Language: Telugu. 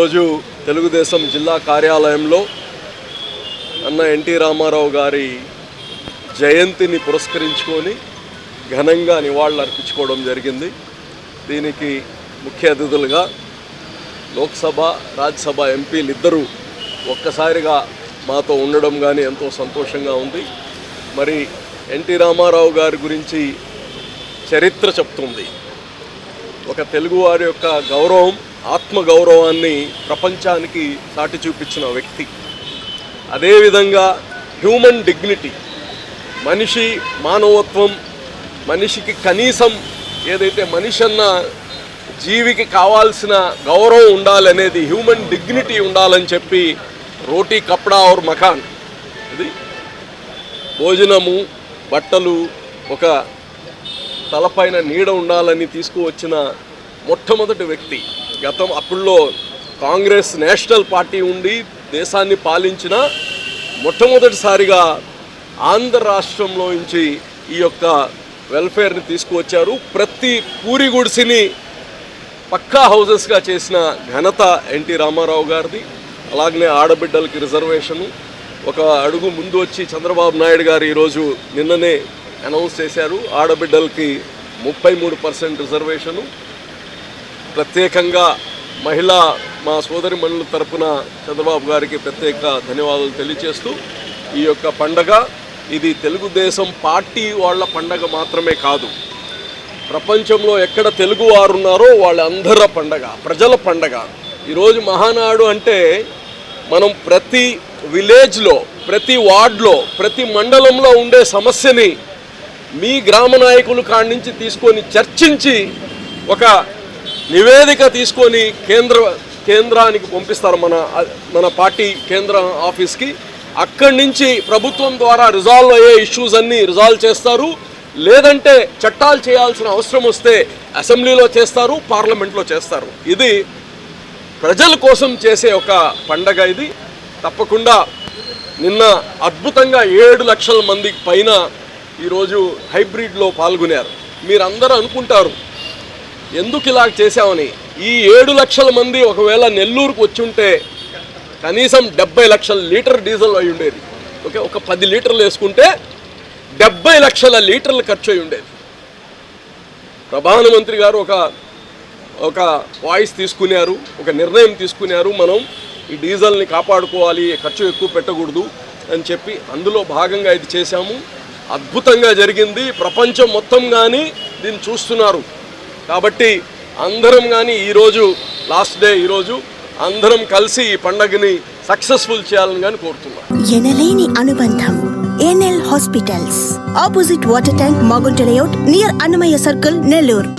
ఈరోజు తెలుగుదేశం జిల్లా కార్యాలయంలో అన్న ఎన్టీ రామారావు గారి జయంతిని పురస్కరించుకొని ఘనంగా నివాళులు అర్పించుకోవడం జరిగింది. దీనికి ముఖ్య అతిథులుగా లోక్సభ రాజ్యసభ ఎంపీలు ఇద్దరూ ఒక్కసారిగా మాతో ఉండడం కానీ ఎంతో సంతోషంగా ఉంది. మరి ఎన్టీ రామారావు గారి గురించి చరిత్ర చెప్తుంది. ఒక తెలుగువారి యొక్క గౌరవం, ఆత్మగౌరవాన్ని ప్రపంచానికి చాటి చూపించిన వ్యక్తి. అదేవిధంగా హ్యూమన్ డిగ్నిటీ, మనిషి మానవత్వం, మనిషికి కనీసం ఏదైతే మనిషి అన్న జీవికి కావాల్సిన గౌరవం ఉండాలనేది, హ్యూమన్ డిగ్నిటీ ఉండాలని చెప్పి రోటీ కప్డా ఔర్ మకాన్, ఇది భోజనము, బట్టలు, ఒక తలపైన నీడ ఉండాలని తీసుకువచ్చిన మొట్టమొదటి వ్యక్తి. అప్పుడులో కాంగ్రెస్ నేషనల్ పార్టీ ఉండి దేశాన్ని పాలించిన మొట్టమొదటిసారిగా ఆంధ్ర రాష్ట్రంలో నుంచి ఈ యొక్క వెల్ఫేర్ని తీసుకువచ్చారు. ప్రతి పూరి గుడిసిని పక్కా హౌజెస్గా చేసిన ఘనత ఎన్టీ రామారావు గారిది. అలాగనే ఆడబిడ్డలకి రిజర్వేషను ఒక అడుగు ముందు వచ్చి చంద్రబాబు నాయుడు గారు ఈరోజు నిన్ననే అనౌన్స్ చేశారు. ఆడబిడ్డలకి 33% రిజర్వేషను. ప్రత్యేకంగా మా సోదరి మనుల తరపున చంద్రబాబు గారికి ప్రత్యేక ధన్యవాదాలు తెలియజేస్తూ, ఈ యొక్క పండగ ఇది తెలుగుదేశం పార్టీ వాళ్ళ పండగ మాత్రమే కాదు, ప్రపంచంలో ఎక్కడ తెలుగు వారు ఉన్నారో వాళ్ళందరి పండగ, ప్రజల పండగ. ఈరోజు మహానాడు అంటే మనం ప్రతి విలేజ్లో, ప్రతి వార్డులో, ప్రతి మండలంలో ఉండే సమస్యని మీ గ్రామ నాయకులు కాడి నుంచి తీసుకొని చర్చించి ఒక నివేదిక తీసుకొని కేంద్రానికి పంపిస్తారు, మన పార్టీ కేంద్ర ఆఫీస్కి. అక్కడి నుంచి ప్రభుత్వం ద్వారా రిజాల్వ్ అయ్యే ఇష్యూస్ అన్నీ రిజాల్వ్ చేస్తారు. లేదంటే చట్టాలు చేయాల్సిన అవసరం వస్తే అసెంబ్లీలో చేస్తారు, పార్లమెంట్లో చేస్తారు. ఇది ప్రజల కోసం చేసే ఒక పండగ. ఇది తప్పకుండా నిన్న అద్భుతంగా 7 లక్షల మందికి పైన ఈరోజు హైబ్రిడ్లో పాల్గొన్నారు. మీరందరూ అనుకుంటారు ఎందుకు ఇలా చేశామని. ఈ 7 లక్షల మంది ఒకవేళ నెల్లూరుకు వచ్చి ఉంటే కనీసం 70 లక్షల లీటర్ డీజిల్ అయి ఉండేది. ఓకే, ఒక 10 లీటర్లు వేసుకుంటే 70 లక్షల లీటర్లు ఖర్చు అయి ఉండేది. ప్రధానమంత్రి గారు ఒక వాయిస్ తీసుకున్నారు, ఒక నిర్ణయం తీసుకున్నారు, మనం ఈ డీజిల్ని కాపాడుకోవాలి, ఖర్చు ఎక్కువ పెట్టకూడదు అని చెప్పి. అందులో భాగంగా ఇది చేశాము. అద్భుతంగా జరిగింది. ప్రపంచం మొత్తం కానీ దీన్ని చూస్తున్నారు. కాబట్టి అందరం కానీ ఈరోజు లాస్ట్ డే, ఈరోజు అందరం కలిసి ఈ పండుగని సక్సెస్ఫుల్ చేయాలని కానీ కోరుతున్నాం. ఎనలేని అనుబంధం NL hospitals, opposite water tank, Magunta layout, near Annamayya circle, Nellore.